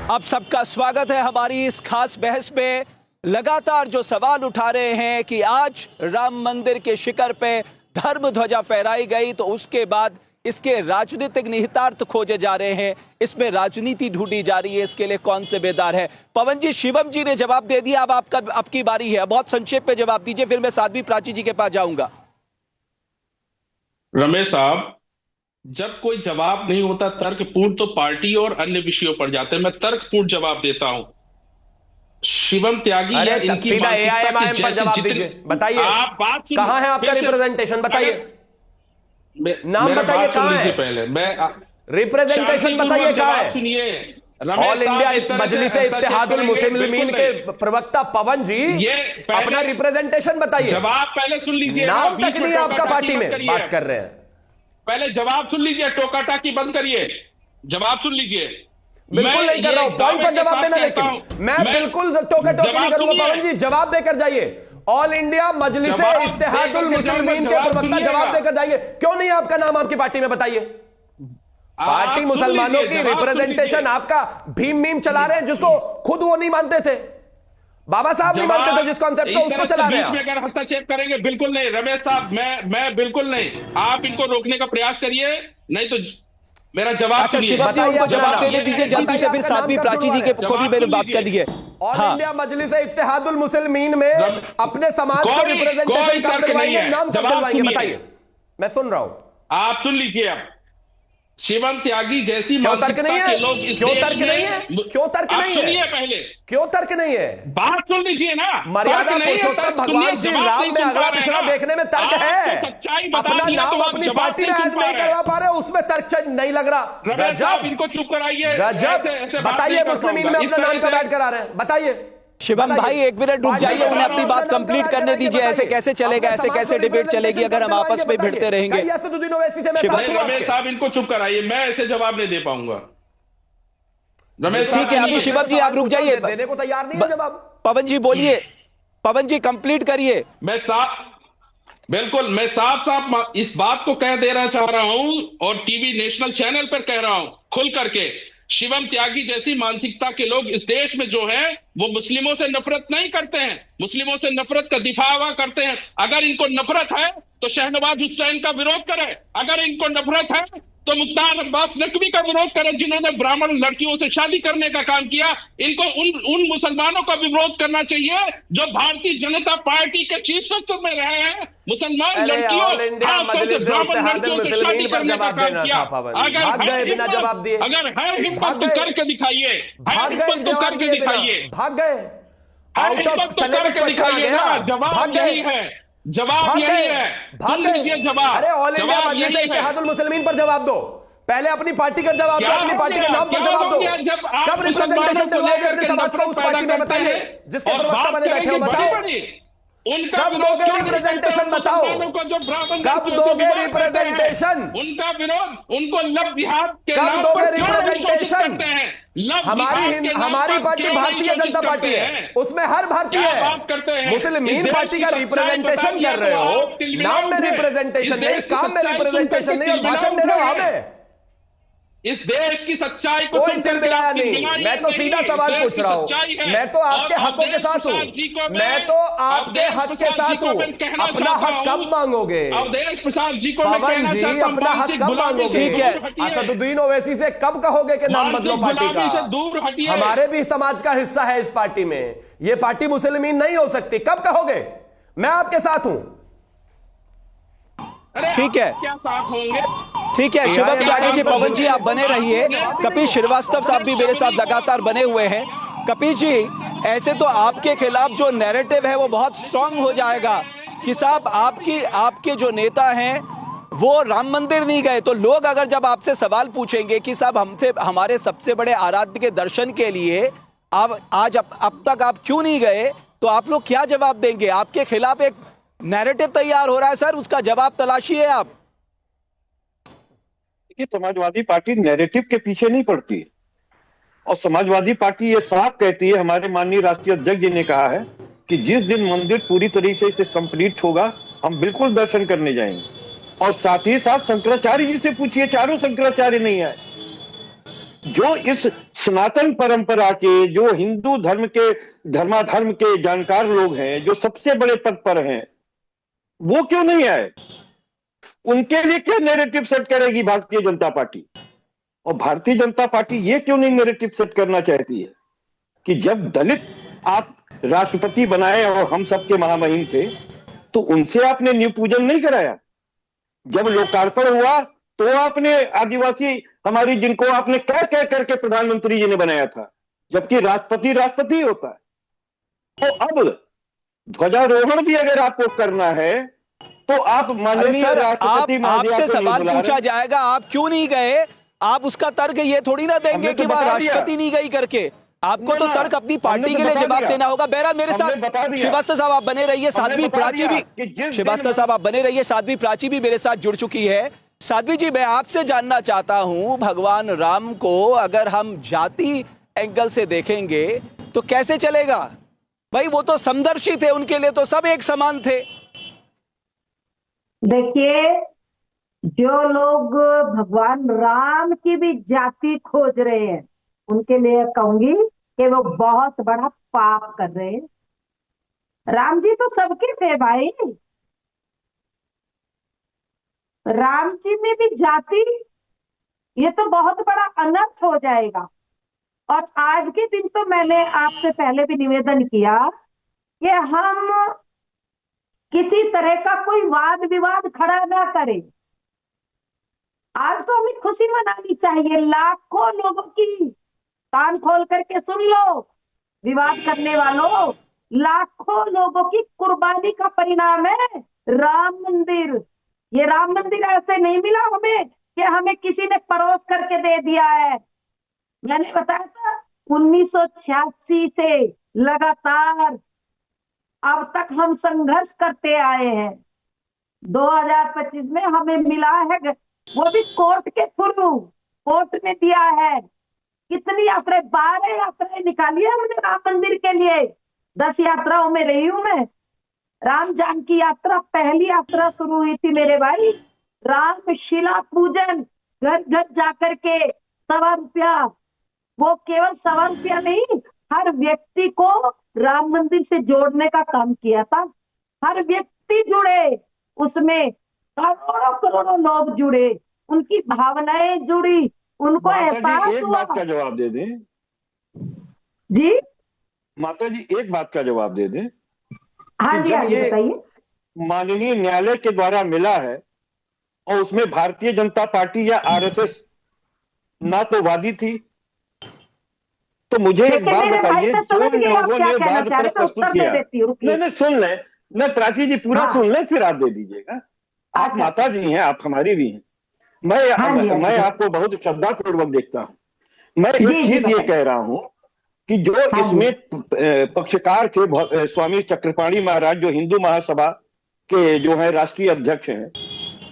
आप सबका स्वागत है हमारी इस खास बहस में। लगातार जो सवाल उठा रहे हैं कि आज राम मंदिर के शिखर पे धर्म ध्वजा फहराई गई तो उसके बाद इसके राजनीतिक निहितार्थ खोजे जा रहे हैं, इसमें राजनीति ढूंढी जा रही है, इसके लिए कौन जिम्मेदार है। पवन जी, शिवम जी ने जवाब दे दिया, अब आपकी बारी है। बहुत संक्षेप में जवाब दीजिए, फिर मैं साध्वी प्राची जी के पास जाऊंगा। रमेश साहब, जब कोई जवाब नहीं होता तर्कपूर्ण तो पार्टी और अन्य विषयों पर जाते हैं। मैं तर्कपूर्ण जवाब देता हूं। शिवम त्यागी या इनकी सीधा मानसिकता AIMIM की पर जैसे जवाब जितने दीजिए, बताइए आप बात सुनिए, कहां है आपका फिर से- रिप्रेजेंटेशन, बताइए नाम मेरा बताइए बात सुन कहां लीजिए है, पहले। मैं रिप्रेजेंटेशन बताइए कहां है। सुनिए ऑल इंडिया मजलिस इत्तेहादुल मुस्लिमीन के प्रवक्ता पवन जी, अपना रिप्रेजेंटेशन बताइए। जवाब पहले सुन लीजिए। नाम बीच तक में नहीं आपका टोका-टाकी पार्टी मत में करिए। बात कर रहे हैं। पहले जवाब सुन लीजिए, टोका टाकी बंद करिए, जवाब सुन लीजिए। बिल्कुल नहीं कर रहा हूं, पॉइंट पर जवाब देना, लेकिन मैं बिल्कुल टोका टोकी नहीं करूंगा। पवन जी जवाब देकर जाइए। ऑल इंडिया मजलिस इत्तेहादुल मुस्लिमीन के प्रवक्ता, जवाब देकर जाइए। क्यों नहीं आपका नाम आपकी पार्टी में, बताइए। पार्टी मुसलमानों की रिप्रेजेंटेशन आपका भीम मीम चला रहे हैं, जिसको खुद वो नहीं मानते थे, बाबा साहब नहीं मानते थे, जिस कॉन्सेप्ट को उसको चला रहे बीच में हैं। अगर हस्तक्षेप करेंगे, बिल्कुल नहीं रमेश साहब, मैं बिल्कुल नहीं। आप इनको रोकने का प्रयास करिए, नहीं तो मेरा जवाब अच्छा सुनिए। शिवम जी, उनको बताइए जवाब अपना देने नाम। दीजिए जल्दी से, फिर आपका साध्वी नाम प्राची जी के कब को भी मेरे बात कर लीजिए। ऑल हाँ, इंडिया मजलिस इत्तेहादुल मुस्लिमीन में अपने समाज को कोई रिप्रेजेंटेशन कब तर्क दिलवाएंगे, नहीं है। नाम कब जवाब दिलवाएंगे, सुनिए। बताइए। मैं सुन रहा हूं। आप सुन लीजिए। अब शिवम त्यागी जैसी क्यों तर्क मानसिकता नहीं है? के लोग इस क्यों देश तर्क में- नहीं है? क्यों तर्क आप नहीं है? सुनिए पहले, क्यों तर्क नहीं है? बात सुन लीजिए ना। मर्यादा तर्क नहीं है, पुरुषोत्तम तर्क भगवान सुनिए, श्री जवाब राम नहीं में सुन अगला पा रहे पिछड़ा हैं ना। देखने में तर्क आपको है। सच्चाई बता अपना दिया नाम तो आप अपनी जवाब पार्टी में नहीं ऐड सुन पा नहीं रहे। करवा पा रहे, उसमें तर्क नहीं लग रहा। रमेश साहब, गजब इनको चुप कराइए। गजब, ऐसे बात बताइए नहीं कर मुस्लिमीन पाऊंगा। में इस अपना तरह नाम कब से- ऐड करा रहे हैं, बताइए। शिवम भाई एक मिनट रुक जाइए, उन्हें अपनी बात कंप्लीट करने दीजिए। ऐसे कैसे चलेगा, ऐसे कैसे डिबेट चलेगी अगर हम आपस में भिड़ते रहेंगे। नहीं, रमेश साहब इनको चुप कराइए, मैं ऐसे जवाब नहीं दे पाऊंगा। रमेश ठीक है, अभी शिवम जी आप रुक जाइए, देने को तैयार नहीं है जवाब। पवन जी बोलिए, पवन जी कंप्लीट करिए। मैं साफ साफ इस बात को कह देना चाह रहा हूं और टीवी नेशनल चैनल पर कह रहा हूं खुल करके, शिवम त्यागी जैसी मानसिकता के लोग इस देश में जो है वो मुस्लिमों से नफरत नहीं करते हैं, मुस्लिमों से नफरत का दिफावा करते हैं। अगर इनको नफरत है तो शहनवाज हुसैन का विरोध करे, अगर इनको नफरत है तो मुख्तार अब्बास नकवी का विरोध करें जिन्होंने ब्राह्मण लड़कियों से शादी करने का काम किया। इनको उन मुसलमानों का विरोध करना चाहिए जो भारतीय जनता पार्टी के चीफ सदस्य में रहे हैं, मुसलमान लड़कियों खासतौर से ब्राह्मण लड़कियों से शादी करने का काम किया। अगर है हिम्मत तो करके दिखाइए, है हिम्मत तो करके दिखाइए, भाग गए, है हिम्मत तो करके दिखाइए ना। जवाब यही है, जवाब यही है, सुन लीजिए जवाब। अरे ऑल इंडिया जवाब मजलिस यही है। इत्तेहादुल मुस्लिमीन पर जवाब दो, पहले अपनी पार्टी का जवाब दो, अपनी पार्टी के नाम पर जवाब दो। जब कब रिप्रेजेंटेशन दिलवाओगे अपने समाज को उस पार्टी में, बताइए जिसके प्रवक्ता बने बैठे हो, बताओ उनका कब दोगे रिप्रेजेंटेशन, बताओ कब दोगे रिप्रेजेंटेशन, उनका विरोध, उनको लव जिहाद के कब नाम दोगे पर क्यों नहीं शोषित रिप्रेजेंटेशन? करते हैं? लव हमारी जिहाद के नाम हमारी पर पार्टी क्यों नहीं भारतीय शोषित जनता पार्टी करते है, हैं? उसमें हर भारतीय क्या है। बात करते हैं? इस मुस्लिमीन देश पार्टी की का सच्चाई रिप्रेजेंटेशन बता कर रहे दिया तो हो, आप तिलमिला नाम में उठे। रिप्रेजेंटेशन इस नहीं, देश की काम में सच्चाई रिप्रेजेंटेशन सुनकर नहीं, और तिलमिला भाषण दे रहे हो उठे। हमें। इस देश की सच्चाई को कोई सुनकर तिलमिलाया आप नहीं, तिलमिलाइए मैं तो सीधा नहीं। सवाल देश पूछ की रहा हूं, सच्चाई है। मैं तो आपके और हकों के अवधेश साथ हूं, प्रसाद जी को मैं तो आपके अवधेश हक के प्रसाद जी साथ को हूं। मैं कहना अपना चाहता हक कब हूं, मांगोगे अवधेश प्रसाद जी को मैं पवन कहना जी, चाहता हूं, अपना हक मानसिक कब गुलामी से मांगोगे? ठीक है। दूर हटिए। असदुद्दीन ओवैसी से कब कहोगे कि नाम मानसिक बदलो पार्टी गुलामी से का? दूर हटिए। हमारे भी समाज का हिस्सा है इस पार्टी में, ये पार्टी मुस्लिमीन नहीं हो सकती, कब कहोगे? मैं आपके साथ हूं। अरे ठीक है। आप क्या साथ होंगे? ठीक है, शिवम त्यागी जी, पवन जी आप बने रहिए। कपिल श्रीवास्तव साहब भी मेरे साथ लगातार बने हुए हैं। कपिल जी, ऐसे तो आपके खिलाफ जो नैरेटिव है वो बहुत स्ट्रांग हो जाएगा कि साहब आपके जो नेता हैं वो राम मंदिर नहीं गए, तो लोग अगर जब आपसे सवाल पूछेंगे कि साहब हमसे हमारे सबसे बड़े आराध्य के दर्शन के लिए अब तक आप क्यों नहीं गए, तो आप लोग क्या जवाब देंगे? आपके खिलाफ एक नैरेटिव तैयार हो रहा है सर, उसका जवाब तलाशिए आप। देखिए, समाजवादी पार्टी नैरेटिव के पीछे नहीं पड़ती है, और समाजवादी पार्टी ये साफ कहती है, हमारे माननीय राष्ट्रीय अध्यक्ष जी ने कहा है कि जिस दिन मंदिर पूरी तरीके से कंप्लीट होगा हम बिल्कुल दर्शन करने जाएंगे। और साथ ही साथ शंकराचार्य जी से पूछिए, चारों शंकराचार्य नहीं आए। जो इस सनातन परंपरा के, जो हिंदू धर्म के, धर्माधर्म के जानकार लोग हैं, जो सबसे बड़े पद पर हैं, वो क्यों नहीं आए? उनके लिए क्या नैरेटिव सेट करेगी भारतीय जनता पार्टी? और भारतीय जनता पार्टी ये क्यों नहीं नैरेटिव सेट करना चाहती है कि जब दलित आप राष्ट्रपति बनाए और हम सबके महामहिम थे, तो उनसे आपने न्यू पूजन नहीं कराया? जब लोकार्पण हुआ तो आपने आदिवासी हमारी, जिनको आपने कह कह करके प्रधानमंत्री जी ने बनाया था, जबकि राष्ट्रपति राष्ट्रपति होता है। तो अब ध्वजारोहण भी अगर आपको करना है तो आप अरे माननीय सर, राष्ट्रपति महोदया आपसे को नहीं सवाल बुला पूछा रहे। जाएगा, आप क्यों नहीं गए? आप उसका तर्क ये थोड़ी ना देंगे हमने तो कि वह बता दिया। राष्ट्रपति नहीं गई करके। आपको तो ना, तर्क अपनी हमने पार्टी तो के लिए बता जवाब दिया। देना होगा। बहरहाल मेरे हमने साथ बता दिया। श्रीवास्तव साहब आप बने रहिए, हमने साध्वी बता प्राची दिया भी, कि जिस दिन श्रीवास्तव साहब आप बने रहिए, साध्वी प्राची भी मेरे साथ जुड़ चुकी है। साध्वी जी, मैं आपसे जानना चाहता हूं, भगवान राम को अगर हम जाति एंगल से देखेंगे तो कैसे चलेगा? भाई वो तो समदर्शी थे, उनके लिए तो सब एक समान थे। देखिए, जो लोग भगवान राम की भी जाति खोज रहे हैं, उनके लिए कहूंगी कि वो बहुत बड़ा पाप कर रहे हैं। राम जी तो सबके थे भाई। राम जी में भी जाति, ये तो बहुत बड़ा अनर्थ हो जाएगा। और आज के दिन तो मैंने आपसे पहले भी निवेदन किया कि हम किसी तरह का कोई वाद विवाद खड़ा ना करें। आज तो हमें खुशी मनानी चाहिए। लाखों लोगों की, कान खोल करके सुन लो विवाद करने वालों, लाखों लोगों की कुर्बानी का परिणाम है राम मंदिर। ये राम मंदिर ऐसे नहीं मिला हमें कि हमें किसी ने परोस करके दे दिया है। मैंने बताया था 1986 से लगातार अब तक हम संघर्ष करते आए हैं। 2025 में हमें मिला है, वो भी कोर्ट के थ्रू, कोर्ट ने दिया है। कितनी यात्राएं, 12 यात्राएं निकाली है हमने राम मंदिर के लिए। 10 यात्राओं में रही हूं मैं। राम जानकी यात्रा, पहली यात्रा शुरू हुई थी मेरे भाई, राम शिला पूजन, घर घर जाकर के ₹1.25, वो केवल ₹1.25 नहीं, हर व्यक्ति को राम मंदिर से जोड़ने का काम किया था। हर व्यक्ति जुड़े, उसमें करोड़ों करोड़ों लोग जुड़े, उनकी भावनाएं जुड़ी, उनको माता एहसास जी एक हुआ। बात का जवाब दे दें। जी माता जी एक बात का जवाब दे दें। हाँ कि जी, जब हाँ जी, ये बताइए। माननीय न्यायालय के द्वारा मिला है और उसमें भारतीय जनता पार्टी या आरएसएस ना तो वादी थी, तो मुझे एक लेकिन बात मेरे भाई, बताइए, मैं जो समझ गई आप लोगों क्या ने कहना वाद चाह रहे पत्र हैं, मैं प्रस्तुत उत्तर दे किया, देती हूँ, रुकिए। नहीं सुन लें, नहीं प्राची जी पूरा हाँ। सुन लें फिर आप दे दीजिएगा। आप अच्छा। माता जी हैं, आप हमारी भी हैं। मैं हाँ जी, हाँ मैं जी। आपको बहुत श्रद्धा पूर्वक देखता हूं। मैं एक जी, जी, चीज ये बताइए। कह रहा हूं कि जो हाँ जी। इसमें पक्षकार थे स्वामी चक्रपाणी महाराज, जो हिंदू महासभा के जो है राष्ट्रीय अध्यक्ष हैं,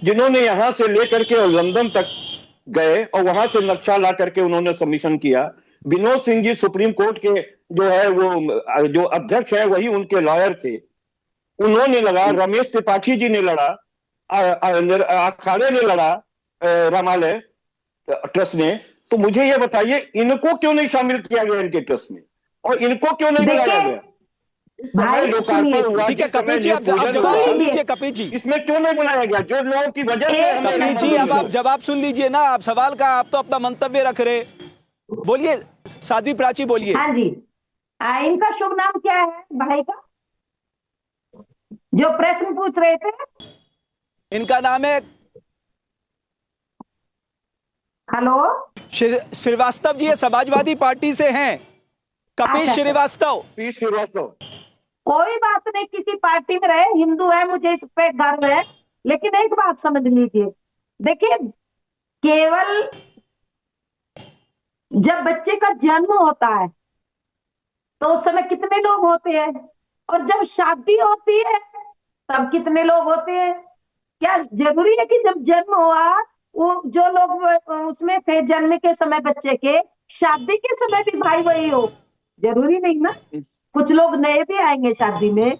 जिन्होंने यहां से लेकर के और लंदन तक गए और वहां से नक्शा ला करके उन्होंने सबमिशन किया। विनोद सिंह जी सुप्रीम कोर्ट के जो है वो जो अध्यक्ष है वही उनके लॉयर थे, उन्होंने लड़ा। रमेश त्रिपाठी जी ने लड़ा, अखाड़े ने लड़ा, रामालय ट्रस्ट ने। तो मुझे ये बताइए, इनको क्यों नहीं शामिल किया गया इनके ट्रस्ट में, और इनको क्यों नहीं बुलाया देखिए गया? इस समय भाई, लोकार्पण सुनिए। हुआ, ठीक है जिस समय कपिल जी, आप न्यू पूजन जवाब हुआ, सुन सुनिए। लीजिए। कपिल जी, इसमें क्यों नहीं बुलाया गया? जो लोगों की वजह से हमने कपिल जी, अब आप जवाब सुन लीजिए ना। आप सवाल का, आप तो अपना मंतव्य रख रहे। बोलिए साध्वी प्राची, बोलिए। हाँ जी, इनका शुभ नाम क्या है भाई का, जो प्रश्न पूछ रहे थे? इनका नाम है हेलो, श्रीवास्तव जी, ये समाजवादी पार्टी से हैं, कपिल अच्छा। श्रीवास्तव। पी श्रीवास्तव। कोई बात नहीं, किसी पार्टी में रहे, हिंदू है, मुझे इस पे गर्व है। लेकिन एक बात समझ लीजिए, देखिए, केवल जब बच्चे का जन्म होता है तो उस समय कितने लोग होते हैं, और जब शादी होती है तब कितने लोग होते हैं? क्या जरूरी है कि जब जन्म हुआ वो जो लोग उसमें थे जन्म के समय बच्चे के, शादी के समय भी भाई वही हो? जरूरी नहीं ना। कुछ लोग नए भी आएंगे शादी में,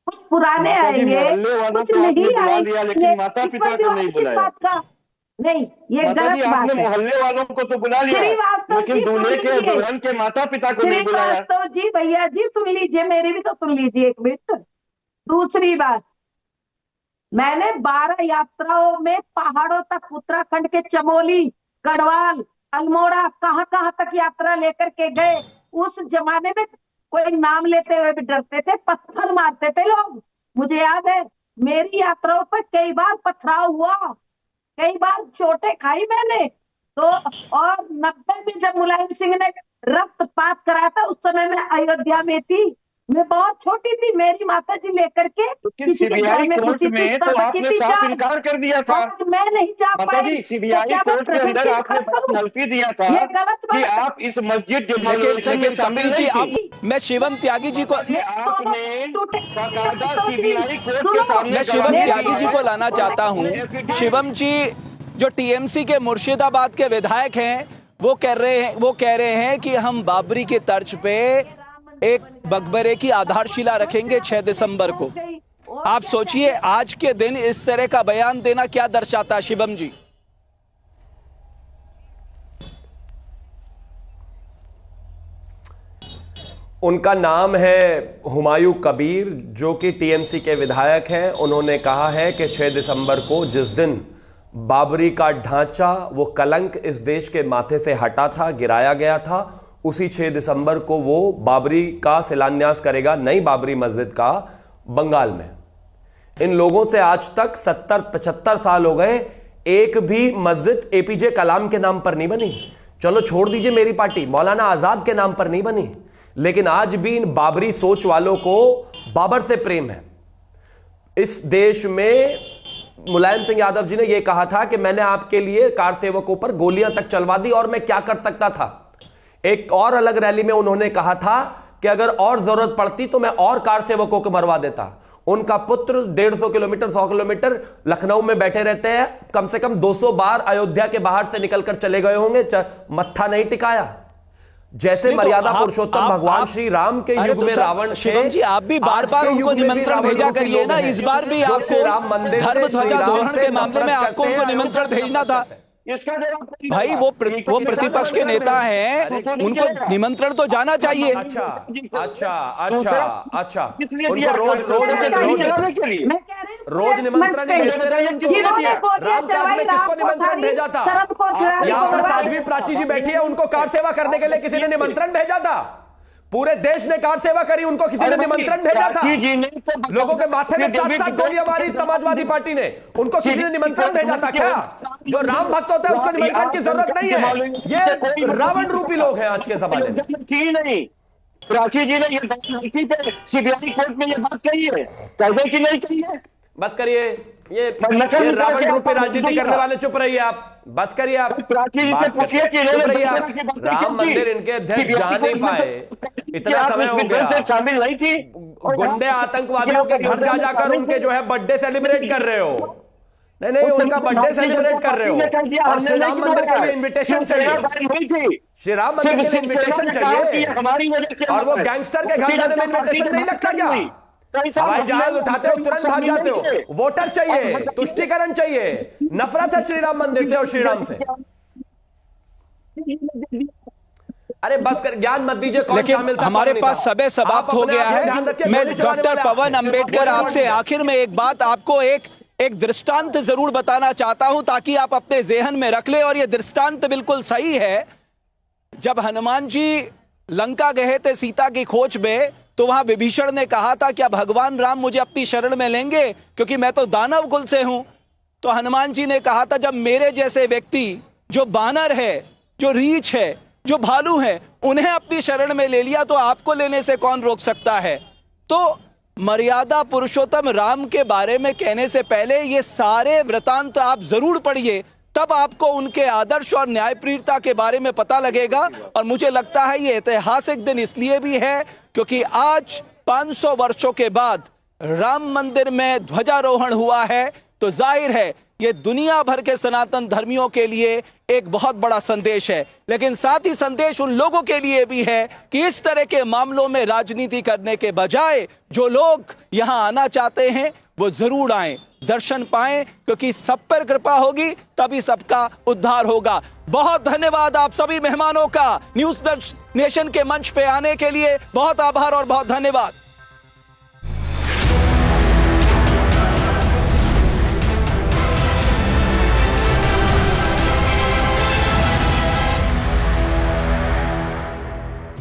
कुछ पुराने माता जी, आएंगे, मोहल्ले वालों कुछ को आपने नहीं बुला लिया, आएंगे। लेकिन माता इस पिता पर को नहीं किस बुलाया। बात का? नहीं, ये माता जी गलत बात आपने है। मोहल्ले वालों को तो बुला लिया, श्रीवास्तव लेकिन जी दूल्हे सुन के लीजिए। दुल्हन के माता पिता को नहीं बुलाया। श्रीवास्तव जी, भैया जी सुन लीजिए, मेरी भी तो सुन लीजिए एक मिनट। दूसरी बात, मैंने 12 यात्राओं में पहाड़ों तक, उत्तराखंड के चमोली, गढ़वाल, अल्मोड़ा, कहां कहां तक यात्रा लेकर के गए। उस जमाने में कोई नाम लेते हुए भी डरते थे, पत्थर मारते थे लोग। मुझे याद है मेरी यात्राओं पर कई बार पथराव हुआ, कई बार चोटें खाई मैंने तो। और 90 में जब मुलायम सिंह ने रक्तपात कराया था, उस समय मैं अयोध्या में थी, मैं बहुत छोटी थी, मेरी माता जी लेकर के लेकिन किसी के घर सीबीआई में कोर्ट घुसी थी, में तो तब बची आपने थी साफ जान। इनकार कर दिया था। आज मैं नहीं जा माता पाई जी तो सीबीआई क्या मैं कोर्ट के अंदर प्रशंसित आपने करूं? पेनल्टी दिया था ये गलत कि बात है। आप इस मस्जिद लेकिन डिमोलिशन में शामिल कपिल जी, नहीं अब थी। मैं शिवम त्यागी जी को ये आपने बाकायदा तो सीबीआई कोर्ट के सामने मैं शिवम गवाही त्यागी दी जी है। को लाना चाहता हूं। शिवम जी जो टीएमसी के मुर्शिदाबाद के विधायक हैं, वो कह रहे हैं कि हम बाबरी की तर्ज पे एक मकबरे की आधारशिला रखेंगे 6 दिसंबर को। आप सोचिए आज के दिन इस तरह का बयान देना क्या दर्शाता है शिवम जी? उनका नाम है हुमायूं कबीर, जो कि टीएमसी के विधायक हैं। उन्होंने कहा है कि 6 दिसंबर को जिस दिन बाबरी का ढांचा, वो कलंक इस देश के माथे से हटा था, गिराया गया था, उसी 6 दिसंबर को वो बाबरी का शिलान्यास करेगा, नई बाबरी मस्जिद का, बंगाल में। इन लोगों से आज तक 70-75 साल हो गए, एक भी मस्जिद एपीजे कलाम के नाम पर नहीं बनी। चलो छोड़ दीजिए मेरी पार्टी, मौलाना आजाद के नाम पर नहीं बनी, लेकिन आज भी इन बाबरी सोच वालों को बाबर से प्रेम है। इस देश में मुलायम सिंह यादव जी ने यह कहा था कि मैंने आपके लिए कार सेवकों पर गोलियां तक चलवा दी और मैं क्या कर सकता था। एक और अलग रैली में उन्होंने कहा था कि अगर और जरूरत पड़ती तो मैं और कार सेवकों को मरवा देता। उनका पुत्र 150 किलोमीटर 100 किलोमीटर लखनऊ में बैठे रहते हैं, कम से कम 200 बार अयोध्या के बाहर से निकलकर चले गए होंगे, मत्था नहीं टिकाया। जैसे मर्यादा पुरुषोत्तम भगवान श्री राम के युग में रावण थे, शिवम जी आप भी बार बार उनको निमंत्रण भेजा करिए ना। इस बार भी आपको राम मंदिर धर्म ध्वजा दोहरण के मामले में आपको उनको निमंत्रण भेजना था। इसका जवाब नहीं भाई दिया। वो प्रतिपक्ष के नेता हैं, उनको निमंत्रण तो जाना चाहिए। अच्छा अच्छा अच्छा अच्छा, इसलिए उनको दिया रोज चलाने के लिए। मैं कह रही हूँ रोज निमंत्रण नहीं भेजते रहे उनको। जिन्होंने गोदियां रामकाज में चढ़वाई, किसको राम निमंत्रण को भेजा था? शरद को शराब यहाँ पर को साध्वी प्राची जी बैठी है, उनको कार सेवा करने के लिए किसी ने निमंत्रण भेजा था? पूरे देश ने कार सेवा करी, उनको किसी ने निमंत्रण भेजा था? प्राची जी ने तो लोगों के माथे में 7-7 गोलियां मारी समाजवादी पार्टी ने, उनको किसी ने निमंत्रण भेजा था क्या? जो राम भक्त होता है उसको निमंत्रण की जरूरत नहीं है। ये रावण रूपी लोग हैं आज के जमाने में। थी नहीं, प्राची जी ने ये बात नहीं पे सीबीआई कोर्ट में ये बात कही है, कह की नहीं कही है। बस करिए, ये रावण रूपी राजनीति करने वाले चुप रहिए आप, बस करिए आप। प्राची जी से पूछिए कि चुप रहिए आप। राम मंदिर इनके अध्यक्ष जा नहीं पाए, इतना समय हो गया। शामिल नहीं थी। गुंडे आतंकवादियों के घर जा जाकर उनके जो है बर्थडे सेलिब्रेट कर रहे हो। नहीं नहीं, उनका बर्थडे सेलिब्रेट कर रहे हो। और श्री राम मंदिर के लिए इन्विटेशन चाहिए, श्री राम मंदिर के लिए इन्विटेशन चाहिए, हमारी वजह से। और वो गैंगस्टर के घर जाने में इन्विटेशन नहीं लगता क्या? हवाई जहाज उठाते हो तुरंत भाग जाते हो। वोटर चाहिए, तुष्टीकरण चाहिए, नफरत है श्री राम मंदिर से और श्री राम से। अरे बस कर, ज्ञान मत दीजिए। लेकिन हमारे पास समय समाप्त हो गया है। मैं डॉक्टर पवन अंबेडकर आपसे आखिर में एक बात, आपको एक दृष्टांत जरूर बताना चाहता हूं ताकि आप अपने जेहन में रख ले। और यह दृष्टांत बिल्कुल सही है। जब हनुमान जी लंका गए थे सीता की खोज में, तो वहां विभीषण ने कहा था क्या भगवान राम मुझे अपनी शरण में लेंगे, क्योंकि मैं तो दानव कुल से हूं। तो हनुमान जी ने कहा था जब मेरे जैसे व्यक्ति जो बानर है, जो रीछ है, जो भालू है, उन्हें अपनी शरण में ले लिया तो आपको लेने से कौन रोक सकता है। तो मर्यादा पुरुषोत्तम राम के बारे में कहने से पहले ये सारे वृतांत आप जरूर पढ़िए, तब आपको उनके आदर्श और न्यायप्रियता के बारे में पता लगेगा। और मुझे लगता है ये ऐतिहासिक दिन इसलिए भी है क्योंकि आज 500 वर्षों के बाद राम मंदिर में ध्वजारोहण हुआ है। तो जाहिर है ये दुनिया भर के सनातन धर्मियों के लिए एक बहुत बड़ा संदेश है, लेकिन साथ ही संदेश उन लोगों के लिए भी है कि इस तरह के मामलों में राजनीति करने के बजाय जो लोग यहां आना चाहते हैं वो जरूर आएं। दर्शन पाएं, क्योंकि सब पर कृपा होगी तभी सबका उद्धार होगा। बहुत धन्यवाद आप सभी मेहमानों का न्यूज़ नेशन के मंच पे आने के लिए। बहुत आभार और बहुत धन्यवाद।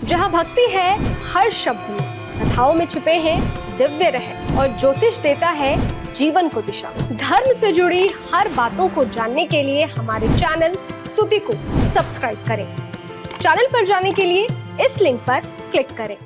जहाँ भक्ति है हर शब्द में, कथाओं में छुपे हैं दिव्य रहस्य और ज्योतिष देता है जीवन को दिशा। धर्म से जुड़ी हर बातों को जानने के लिए हमारे चैनल स्तुति को सब्सक्राइब करें। चैनल पर जाने के लिए इस लिंक पर क्लिक करें।